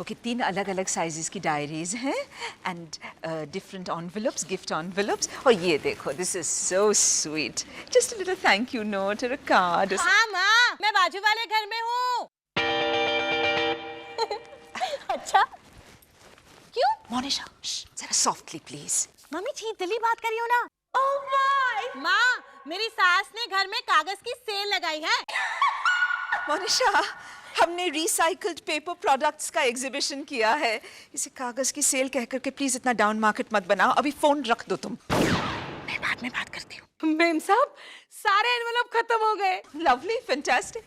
Okay, 3 अलग-अलग sizes की diaries हैं and different envelopes, gift envelopes. और ये देखो, this is so sweet, just a little thank you note और अ कार्ड। हाँ माँ, मैं बाजू वाले घर में हूँ। अच्छा, क्यों? मोनिशा, जरा सॉफ्टली प्लीज। मम्मी चीतली बात करी हो ना। Oh my. माँ, मेरी सास ने घर में कागज की सेल लगाई है। मोनिशा, हमने रिसाइकल्ड पेपर प्रोडक्ट्स का एग्जीबिशन किया है। इसे कागज की सेल कह करके प्लीज इतना डाउन मार्केट मत बनाओ। अभी फोन रख दो तुम, मैं बाद में बात करती हूँ। मेम साहब, सारे एनवेलप खत्म हो गए। Lovely, fantastic.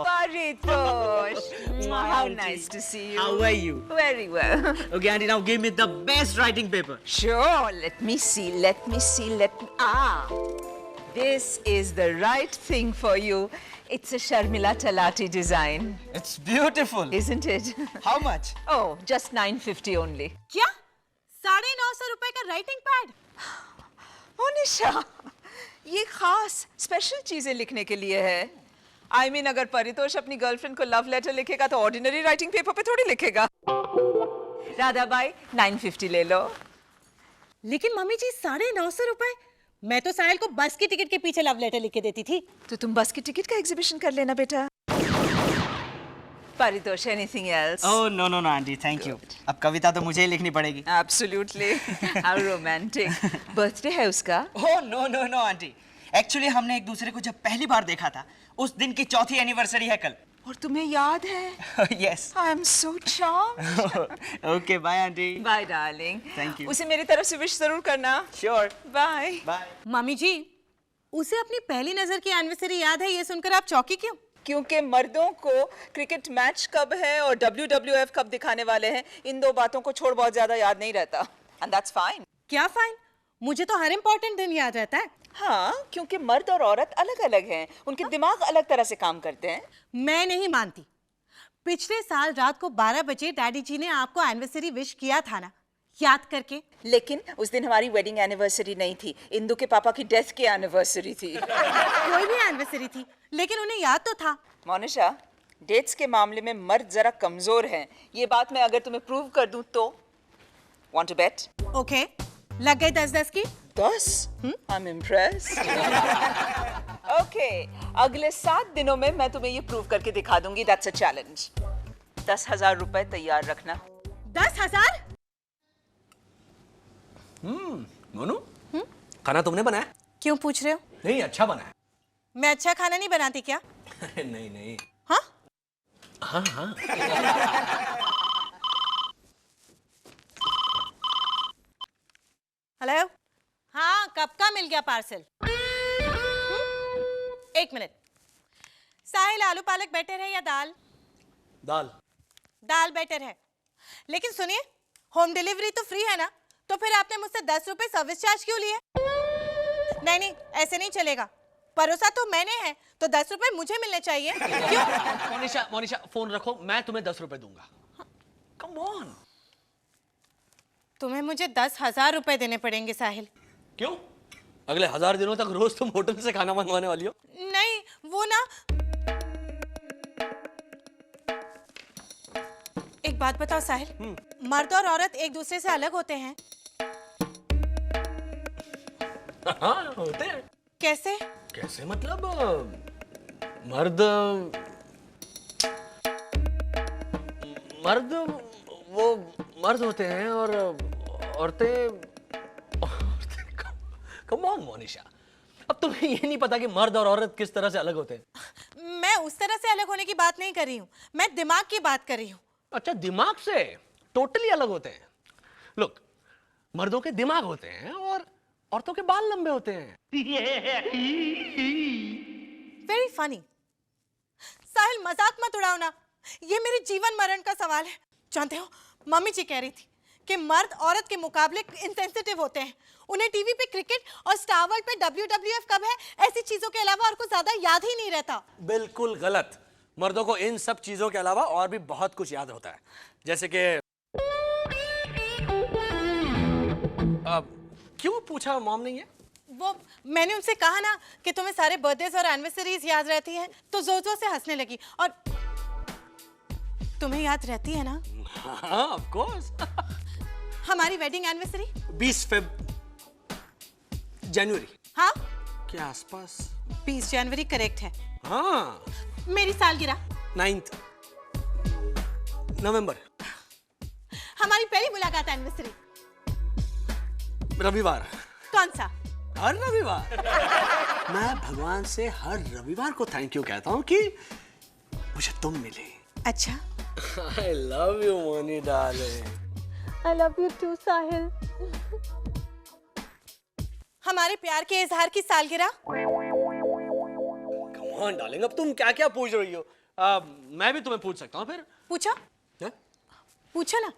Paritosh, how nice to see you. How are you? Very well. Okay, auntie, now give me the best writing paper. Sure, let me see. This is the right thing for you. It's a Sharmila Talati design. It's beautiful. Isn't it? How much? Oh, just 950 only. क्या? 950 रुपए का writing pad? Monisha, ये खास special चीजें लिखने के लिए है। I mean, अगर परितोष अपनी गर्लफ्रेंड को लव लेटर लिखेगा तो ऑर्डिनरी राइटिंग पेपर पे थोड़ी लिखेगा। राधा बाई, 950 ले लो। लेकिन मम्मी जी 950 रुपए, मैं तो साहिल को बस की टिकट के पीछे लव लेटर लिख के देती थी। तो तुम बस की टिकट का एग्जीबिशन कर लेना बेटा। Paritosh, anything else? Oh no no no auntie, thank you. अब कविता तो मुझे ही लिखनी पड़ेगी। Absolutely. How romantic. Birthday है उसका? Oh no no no auntie. Actually हमने एक दूसरे को जब पहली बार देखा था, उस दिन की 4थी एनिवर्सरी है कल। और तुम्हें याद है? Yes. I am so charmed. Okay, bye auntie. Bye darling. Thank you. उसे मेरी तरफ से विश जरूर करना। Sure. Bye. Bye. मम्मी जी, उसे अपनी पहली नजर की एनिवर्सरी याद है, ये सुनकर आप चौंकी क्यों? क्योंकि मर्दों को क्रिकेट मैच कब है और WWF कब दिखाने वाले हैं, इन 2 बातों को छोड़ बहुत ज्यादा याद नहीं रहता। And that's fine. क्या फाइन? मुझे तो हर इम्पोर्टेंट दिन याद रहता है। हाँ, क्योंकि मर्द और औरत अलग अलग हैं, उनके दिमाग अलग तरह से काम करते हैं। मैं नहीं मानती। पिछले साल रात को 12 बजे डैडी जी ने आपको एनिवर्सरी विश किया था ना, याद करके। लेकिन उस दिन हमारी वेडिंग एनिवर्सरी नहीं थी, इंदु के पापा की डेथ की एनिवर्सरी थी। कोई भी एनिवर्सरी थी, लेकिन उन्हें याद तो था। मोनिशा, डेट्स के मामले में मर्द जरा कमजोर हैं। ये बात मैं अगर तुम्हें प्रूव कर दूं तो Want to bet? ओके, लग गए 10-10 की। 10? I'm impressed. Okay, अगले 7 दिनों में मैं तुम्हें ये प्रूव करके दिखा दूंगी। That's a challenge. 10,000 रुपए तैयार रखना। 10,000? मोनू, खाना तुमने बनाया? क्यों पूछ रहे हो? नहीं, अच्छा बनाया। मैं अच्छा खाना नहीं बनाती क्या? नहीं नहीं। हाँ? हाँ हाँ। हेलो? हाँ, कब का मिल गया पार्सल? 1 मिनट। साहिल, आलू पालक बेटर है या दाल? दाल। दाल बेटर है। लेकिन सुनिए, होम डिलीवरी तो फ्री है ना, तो फिर आपने मुझसे 10 रुपए सर्विस चार्ज क्यों लिए? नहीं नहीं, ऐसे नहीं चलेगा। परोसा तो मैंने है, तो 10 रुपए मुझे मिलने चाहिए। क्यों? मोनिशा फोन रखो, मैं तुम्हें 10 रुपए दूंगा। Come on. तुम्हें मुझे 10,000 रुपए देने पड़ेंगे साहिल। क्यों? अगले 1000 दिनों तक रोज तुम होटल से खाना मंगवाने वाली हो? नहीं, वो ना, एक बात बताओ साहिल, मर्द और औरत एक दूसरे से अलग होते हैं? हाँ, होते हैं। कैसे? कैसे मतलब? मर्द वो मर्द होते हैं और औरतें कम ऑन मोनिशा, अब तुम्हें ये नहीं पता कि मर्द और औरत किस तरह से अलग होते हैं? मैं उस तरह से अलग होने की बात नहीं कर रही हूँ, मैं दिमाग की बात कर रही हूँ। अच्छा, दिमाग से टोटली अलग होते हैं। लुक, मर्दों के दिमाग होते हैं और औरतों के बाल लंबे होते हैं। Very funny. साहिल, मजाक मत उड़ाओ ना, ये मेरे जीवन मरण का सवाल है। जानते हो, मम्मी जी कह रही थी कि मर्द औरत के मुकाबले इंसेंसिटिव होते हैं। उन्हें टीवी पे क्रिकेट और स्टार वर्ल्ड पे WWF कब है, ऐसी चीजों के अलावा और कुछ ज्यादा याद ही नहीं रहता। बिल्कुल गलत। मर्दों को इन सब चीजों के अलावा और भी बहुत कुछ याद होता है, जैसे कि क्यों पूछा मॉम ने ये? वो मैंने उनसे कहा ना कि तुम्हें सारे बर्थडेज और एनिवर्सरीज याद रहती हैं, तो जोर जोर से हंसने लगी। और तुम्हें याद रहती है ना हाँ ऑफ कोर्स। हमारी वेडिंग एनिवर्सरी? 20 जनवरी हाँ, के आसपास। 20 जनवरी करेक्ट है। हाँ। मेरी सालगिरह? 9 नवंबर। हमारी पहली मुलाकात एनिवर्सरी? रविवार। कौन सा? हर रविवार। मैं भगवान से हर रविवार को थैंक यू कहता हूँ कि मुझे तुम मिली। अच्छा। I love you, Moni darling. I love you too, साहिल। हमारे प्यार के इजहार की सालगिरह? Come on, darling, अब तुम क्या क्या पूछ रही हो? मैं भी तुम्हें पूछ सकता हूँ फिर। पूछो। क्या? पूछो ना।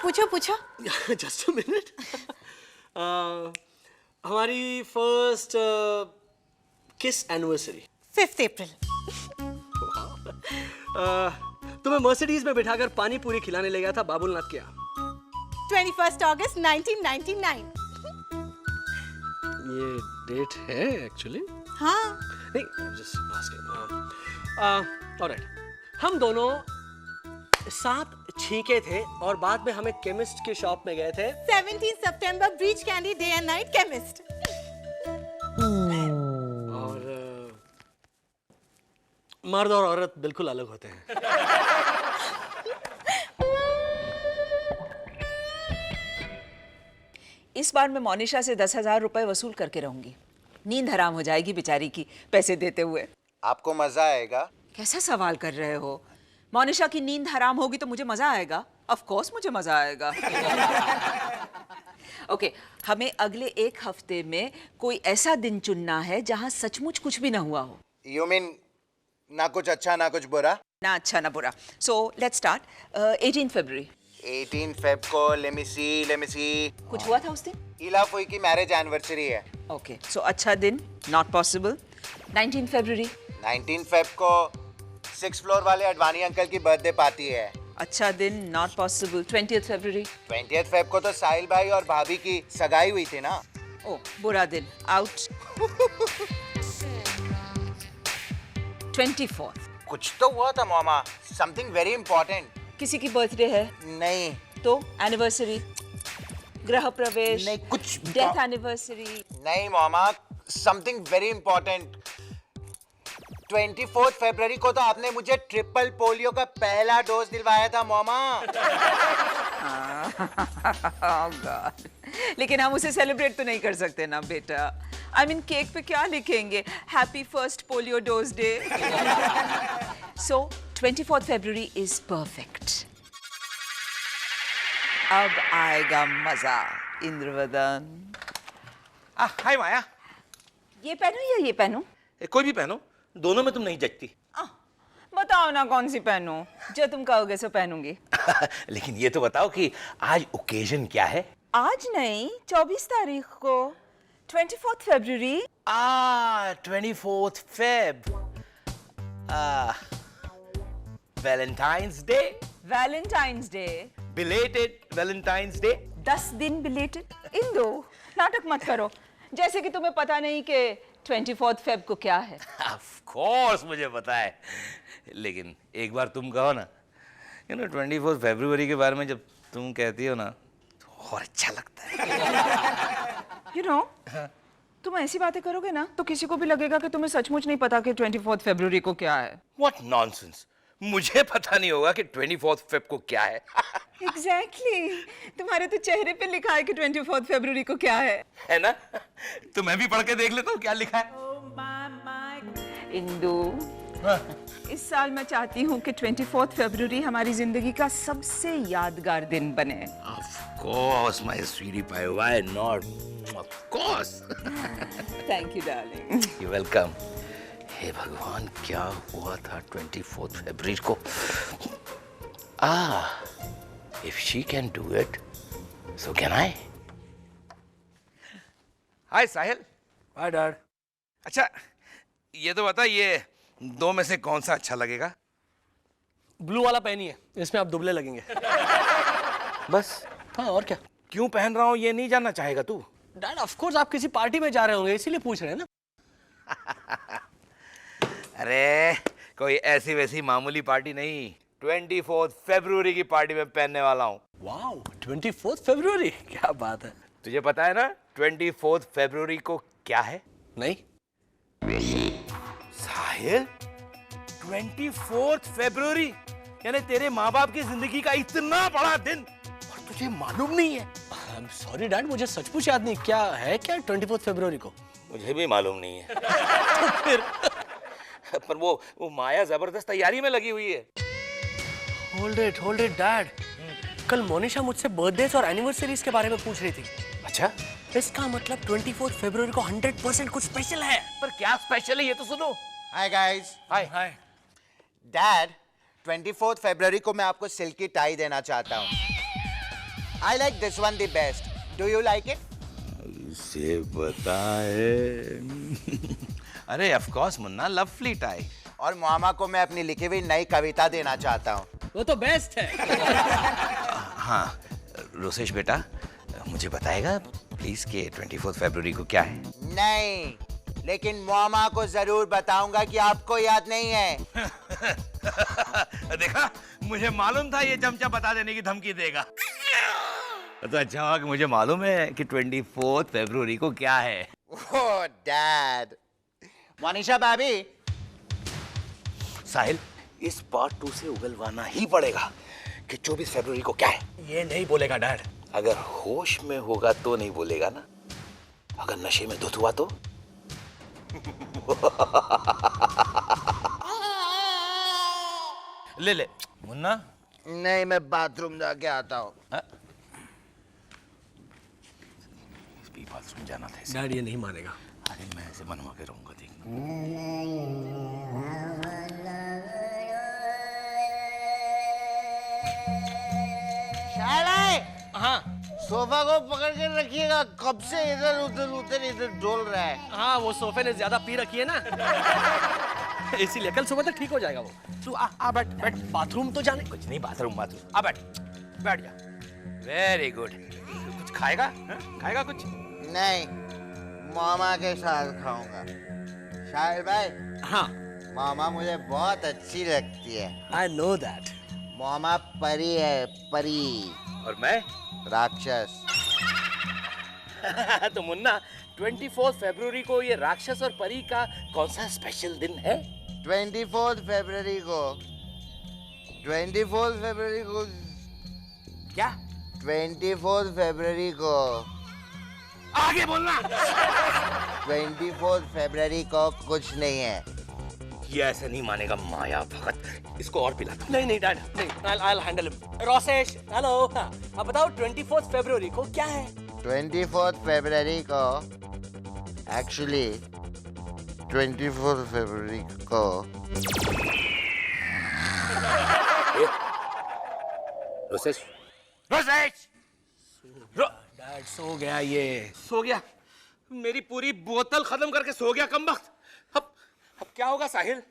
पूछो पूछो। Just a minute. हमारी फर्स्ट किस एनिवर्सरी? 5th अप्रैल। तुम्हें मर्सिडीज में बिठाकर पानी पूरी खिलाने ले गया था बाबुलनाथ के यहाँ। 21 अगस्त 1999। ये डेट है एक्चुअली? हाँ। नहीं, just asking. Alright. हम दोनों साथ छींके थे और बाद में हमें केमिस्ट की शॉप में गए थे। 17 सितंबर Breach Candy day and night chemist. और मर्द और औरत बिल्कुल अलग होते हैं। इस बार मैं मोनिशा से 10,000 रुपए वसूल करके रहूंगी। नींद हराम हो जाएगी बेचारी की पैसे देते हुए। आपको मजा आएगा? कैसा सवाल कर रहे हो? मोनिशा की नींद हराम होगी तो मुझे मजा आएगा? ऑफ कोर्स मुझे मजा आएगा। ओके, हमें अगले 1 हफ्ते में कोई ऐसा दिन चुनना है जहां सचमुच कुछ भी ना हुआ हो। You mean ना कुछ अच्छा ना कुछ बुरा? ना अच्छा ना बुरा। So let's start 18 February. 18 Feb को let me see कुछ हुआ था उस दिन? इला फुई की मैरिज एनिवर्सरी है। ओके, सो अच्छा दिन नॉट पॉसिबल। 19 फरवरी। 19 फेब को 6th फ्लोर वाले अडवाणी अंकल की बर्थडे पार्टी है। अच्छा दिन not possible. 20 February. 20th Feb को तो साहिल भाई और भाभी की सगाई हुई थी ना। ओ बुरा दिन आउट। 24th। कुछ तो हुआ था मामा, समथिंग वेरी इंपॉर्टेंट। किसी की बर्थडे है? नहीं तो एनिवर्सरी, गृह प्रवेश, नहीं कुछ डेथ एनिवर्सरी। नहीं मामा, समथिंग वेरी इंपॉर्टेंट। 24 फरवरी को तो आपने मुझे ट्रिपल पोलियो का पहला डोज दिलवाया था मामा। Oh God. लेकिन हम उसे सेलिब्रेट तो नहीं कर सकते ना बेटा। I mean, केक पे क्या लिखेंगे? Happy first polio dose day. So 24 February is perfect. अब आएगा मजा इंद्रवदन। हाय माया। ये पहनूं या ये पहनूं? कोई भी पहनो, दोनों में तुम नहीं जचती। बताओ ना कौन सी पहनूं? जो तुम कहोगे सो पहनूंगी। लेकिन ये तो बताओ कि आज ओकेजन क्या है? आज नहीं, 24 तारीख को। 24 फरवरी। 24th Feb. Valentine's day. Valentine's day. Belated Valentine's day. 10 दिन बिलेटेड। इंदो नाटक मत करो, जैसे कि तुम्हें पता नहीं कि 24 फेब को क्या है। ऑफ कोर्स मुझे पता है, लेकिन एक बार तुम कहो ना, 24 फरवरी के बारे में जब तुम कहती हो ना तो और अच्छा लगता है। You know, तुम ऐसी बातें करोगे ना तो किसी को भी लगेगा कि तुम्हें सचमुच नहीं पता कि 24 फरवरी को क्या है। What nonsense! मुझे पता नहीं होगा कि 24 फेब को क्या है। Exactly. तुम्हारे तो चेहरे पे लिखा है कि 24 फरवरी को क्या है ना? तो मैं भी पढ़ के देख लेता हूँ क्या लिखा है। इंदु, इस साल मैं चाहती हूँ कि 24 फरवरी हमारी जिंदगी का सबसे यादगार दिन बने। Of course, my sweetie pie. Why not? Of course. Thank you, darling. You're welcome. हे भगवान, क्या हुआ था 24 फरवरी को? If she can do it, so can I. Hi Sahil. Hi dad. अच्छा, ये तो बता, ये दो में से कौन सा अच्छा लगेगा? ब्लू वाला पहनिए, इसमें आप दुबले लगेंगे। बस। हाँ और क्या? क्यों पहन रहा हूँ ये नहीं जानना चाहेगा तू? डैड ऑफ कोर्स आप किसी पार्टी में जा रहे होंगे इसीलिए पूछ रहे हैं ना। अरे कोई ऐसी वैसी मामूली पार्टी नहीं, 24 फरवरी की पार्टी में पहनने वाला हूँ। वाओ, 24 फरवरी, क्या बात है। तुझे पता है ना 24 फरवरी को क्या है? नहीं। साहिल, 24 फरवरी यानी तेरे माँ बाप की जिंदगी का इतना बड़ा दिन और तुझे मालूम नहीं है? आई एम सॉरी डैड, मुझे सचमुच याद नहीं। क्या है क्या 24 फरवरी को? मुझे भी मालूम नहीं है। तो फिर पर वो माया जबरदस्त तैयारी में लगी हुई है। Hold it dad. कल मोनिशा मुझसे बर्थडेज और एनिवर्सरीज के बारे में पूछ रही थी। अच्छा, इसका मतलब 24 फरवरी को 100% कुछ स्पेशल है। पर क्या स्पेशल है ये तो सुनो। Hi guys. हाय। डैड, 24 फरवरी को मैं आपको सिल्क की टाई देना चाहता हूँ। I like this one the best. Do you like it? से बताए। अरे of course Munna, lovely tie. और मामा को मैं अपनी लिखी हुई नई कविता देना चाहता हूँ। वो तो बेस्ट है। हाँ रोसेश बेटा, मुझे बताएगा प्लीज कि 24 फरवरी को क्या है? नहीं, लेकिन मामा को जरूर बताऊंगा कि आपको याद नहीं है। देखा, मुझे मालूम था ये चमचा बता देने की धमकी देगा। तो अच्छा हुआ कि मुझे मालूम है कि 24 फरवरी को क्या है। ओह डैड। मोनिशा भाभी। साहिल, इस पार्ट 2 से उगलवाना ही पड़ेगा कि 24 फरवरी को क्या है। ये नहीं बोलेगा डैड। अगर होश में होगा तो नहीं बोलेगा ना, अगर नशे में धुत हुआ तो। ले मुन्ना। नहीं, मैं बाथरूम जाके आता हूँ। बाथरूम जाना था इसे। डैड ये नहीं मानेगा। अरे मैं ऐसे मनवा के रहूंगा, देख। हाँ सोफा को पकड़ के रखिएगा, कब से इधर डोल रहा है। हाँ, वो सोफे ने ज्यादा पी रखी है ना। इसीलिए कल सुबह तक ठीक हो जाएगा वो। तू आ बैठ। बाथरूम तो जाने। कुछ नहीं, बाथरूम आ बैठ जा। Very good. कुछ खाएगा? खाएगा कुछ? नहीं, मामा के साथ खाऊंगा। शाहिल भाई। हाँ, मामा मुझे बहुत अच्छी लगती है। I know that. मामा परी है, परी। और मैं राक्षस। तो मुन्ना, 24 फरवरी को ये राक्षस और परी का कौन सा स्पेशल दिन है? 24 फरवरी को क्या? 24 फरवरी को आगे बोलना। 24 फरवरी को कुछ नहीं है। ये ऐसे नहीं मानेगा माया भगत। इसको और पिला दो। नहीं डैड, नहीं। I'll handle him। Rosesh, hello. अब बताओ 24 फरवरी को क्या है? 24 फरवरी को एक्चुअली 24 फरवरी को रोसेश डैड सो गया ये। सो गया? मेरी पूरी बोतल खत्म करके सो गया कमबख्त। अब क्या होगा साहिल?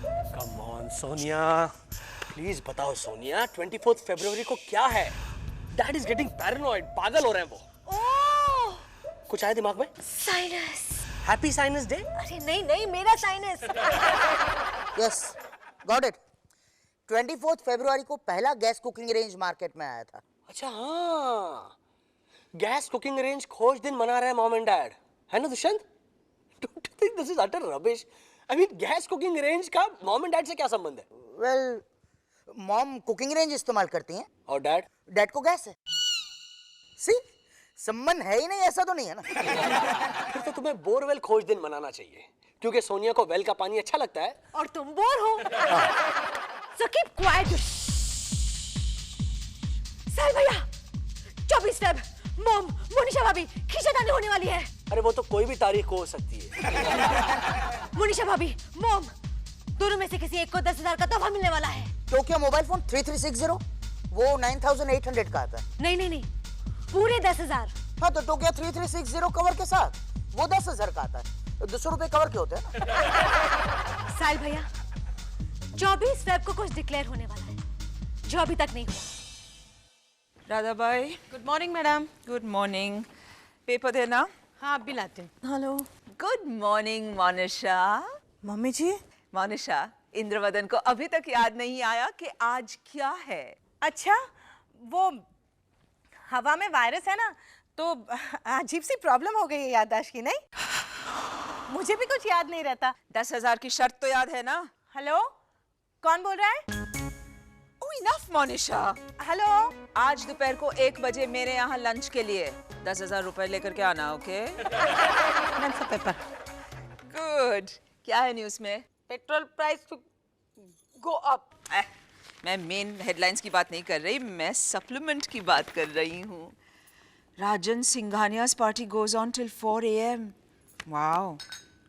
कम ऑन सोनिया, प्लीज बताओ सोनिया, 24 फरवरी को क्या है? डैड इज गेटिंग पैरानॉइड, पागल हो रहे हैं वो। ओह, कुछ आया दिमाग में? साइनस। Happy sinus day. अरे नहीं, मेरा साइनस। Yes, got it. 24 फरवरी को पहला गैस कुकिंग रेंज मार्केट में आया था। अच्छा हाँ, गैस कुकिंग रेंज खोज दिन मना रहे हैं मॉम एंड डैड, है ना Dushyant? Don't you think this is utter rubbish? I mean, gas cooking range का मॉम एंड डैड से क्या संबंध है? वेल, मॉम कुकिंग रेंज इस्तेमाल करती हैं और डैड? डैड को गैस है। सी, संबंध है ही नहीं, ऐसा तो नहीं है ना। फिर तो तुम्हें बोरवेल खोज दिन मनाना चाहिए, क्योंकि सोनिया को वेल का पानी अच्छा लगता है। और तुम बोर हो। So keep quiet. साहिल भैया, 24 फेब, मॉम, मोनिशा भाभी, खींचातानी होने वाली है। अरे वो तो कोई भी तारीख हो सकती है। मोनिशा भाभी, मॉम, दोनों में से किसी एक को 10,000 का तोहफा मिलने वाला है। टोक्यो मोबाइल फोन 3360, वो 9800 का आता है। नहीं, पूरे 10,000। हाँ, तो टोक्यो 3360 कवर के साथ वो 10,000 का आता है। 200 रुपए कवर के होते हैं ना। साहिल भैया, 24 फेब को कुछ डिक्लेयर होने वाला है जो अभी तक नहीं हुआ। राधा भाई, good morning madam. Good morning. Paper देना। हाँ, आप भी लाते हैं। Hello. Good morning Monisha. Mummy ji, Monisha, Indravadan को अभी तक याद नहीं आया कि आज क्या है। अच्छा, वो हवा में वायरस है ना, तो अजीब सी प्रॉब्लम हो गई है याददाश्त की, नहीं? मुझे भी कुछ याद नहीं रहता। 10,000 की शर्त तो याद है ना? हेलो, कौन बोल रहा है? Oh, enough, Monisha. हेलो, आज दोपहर को 1 बजे मेरे यहाँ लंच के लिए 10,000 रुपए लेकर के आना, ओके? पेपर। गुड। क्या है न्यूज़ में? Petrol price go up. मैं मेन हेडलाइंस की बात नहीं कर रही, मैं सप्लीमेंट की बात कर रही हूँ। Rajan Singhania's party goes on till 4 AM. Wow,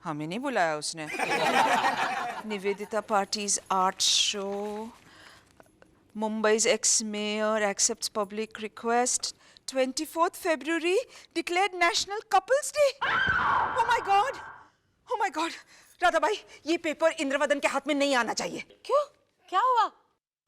हमें नहीं बुलाया उसने। Nivedita पार्टी's art show. Mumbai's ex-mayor accepts public request. 24th February declared National Couples Day. Oh my God! Oh my God! Radha भाई, ये पेपर इंद्रवदन के हाथ में नहीं आना चाहिए। क्यों? क्या हुआ?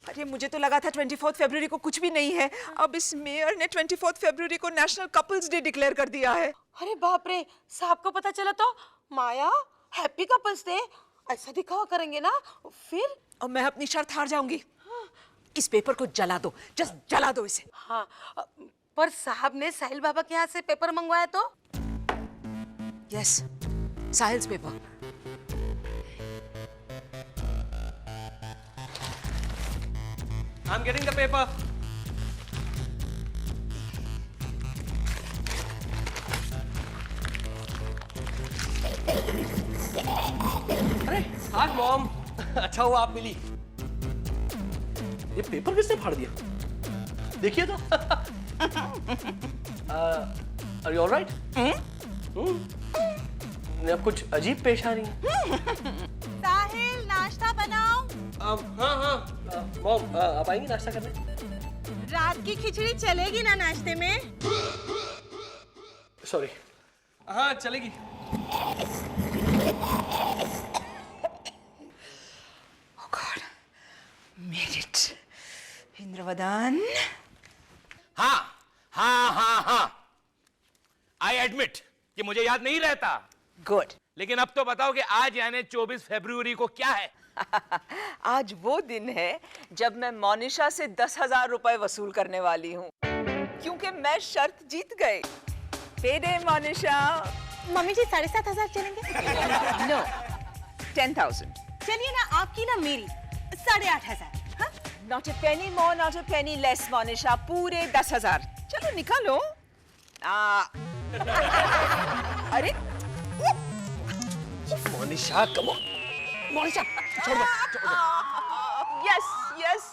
अरे मुझे तो लगा था 24th फरवरी को कुछ भी नहीं है। अब इस मेयर ने 24th फरवरी को नेशनल कपल्स डे डिक्लेयर कर दिया है। अरे बाप रे, साहब को पता चला तो? माया, हैप्पी कपल्स डे ऐसा दिखावा करेंगे ना फिर? और मैं अपनी शर्त हार जाऊंगी। इस पेपर को जला दो, जस्ट जला दो इसे। हाँ, पर साहब ने साहिल बाबा के यहाँ से पेपर मंगवाया तो? Yes, Sahil's paper. I'm getting the paper. अरे हाँ मॉम, अच्छा हुआ आप मिली। ये पेपर किसने फाड़ दिया? देखिए तो। Are you all right? अब कुछ अजीब पेश आ रही है। साहिल, नाश्ता बनाओ। हाँ हाँ मॉम, आप आएंगी नाश्ता करने? रात की खिचड़ी चलेगी ना नाश्ते में? सॉरी, हाँ चलेगी। Oh God, made it. Indravadan. हाँ आई एडमिट कि मुझे याद नहीं रहता। गुड। लेकिन अब तो बताओ कि आज यानी 24 फरवरी को क्या है? आज वो दिन है जब मैं मोनिशा से 10,000 रुपए वसूल करने वाली हूँ, क्योंकि मैं शर्त जीत गई। पेडे मोनिशा। मम्मी जी 7,500 चलेंगे? नो, 10,000। चलिए ना, आपकी ना मेरी 8,500। हाँ? Not a penny more, not a penny less, Monisha. पूरे 10,000। चलो निकालो। अरे मोनिशा, कम ऑन। मोनिशा, छोड़ दो। Yes yes.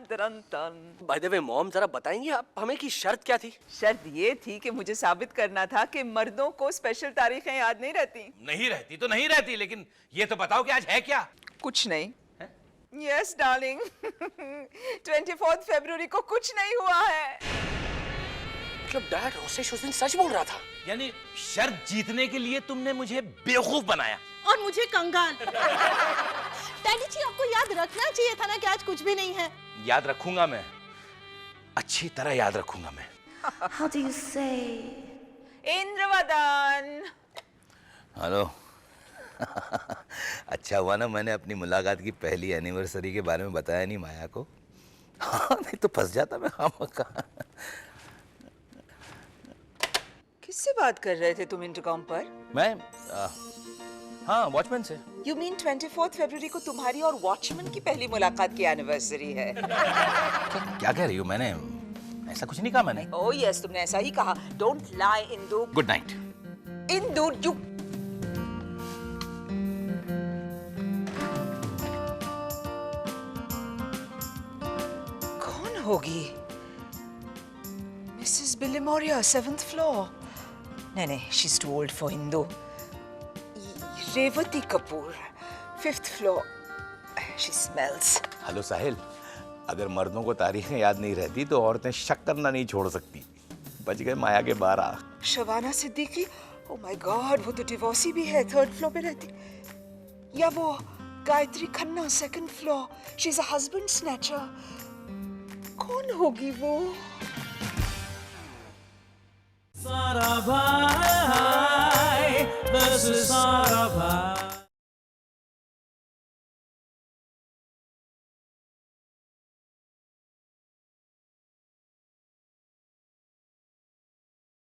दरंतन। बाय द वे मॉम, जरा बताएंगी आप हमें कि शर्त क्या थी? शर्त ये थी कि मुझे साबित करना था कि मर्दों को स्पेशल तारीखें याद नहीं रहती। नहीं रहती तो नहीं रहती, लेकिन ये तो बताओ कि आज है क्या? कुछ नहीं। यस डार्लिंग, 24th फरवरी को कुछ नहीं हुआ है। मतलब डैड रोसेश उस दिन सच बोल रहा था? यानी शर्त जीतने के लिए तुमने मुझे बेवकूफ बनाया और मुझे कंगाल। डैडी जी, आपको याद रखना चाहिए था ना कि आज कुछ भी नहीं है। याद रखूंगा मैं, अच्छी तरह याद रखूंगा मैं। How do you say? Indravadan. Hello. अच्छा हुआ ना मैंने अपनी मुलाकात की पहली एनिवर्सरी के बारे में बताया नहीं माया को। हाँ, नहीं तो फंस जाता मैं। किससे बात कर रहे थे तुम इंटरकॉम पर? मैं हाँ, वॉचमैन से। You mean 24th फरवरी को तुम्हारी और वॉचमैन की पहली मुलाकात की एनिवर्सरी है? क्या कह रही हो? मैंने ऐसा कुछ नहीं कहा मैंने। Oh yes, तुमने ऐसा ही कहा। Don't lie, Indu. Good night. Indu, you। कौन होगी? Mrs. Billimoria, 7th floor. नहीं, she's too old for Hindu. Revati Kapoor, 5th floor. She smells. Hello Sahil, अगर मर्दों को तारीखें याद नहीं रहती तो औरतें शक करना नहीं छोड़ सकती। बच गए माया के 12। Shabana Siddiqui, oh my God, वो तो डिवोर्सी भी है, 3rd floor पे रहती। या वो Gayatri Khanna, 2nd floor. She's a husband snatcher. कौन होगी वो? Sara bhai, this is Sara.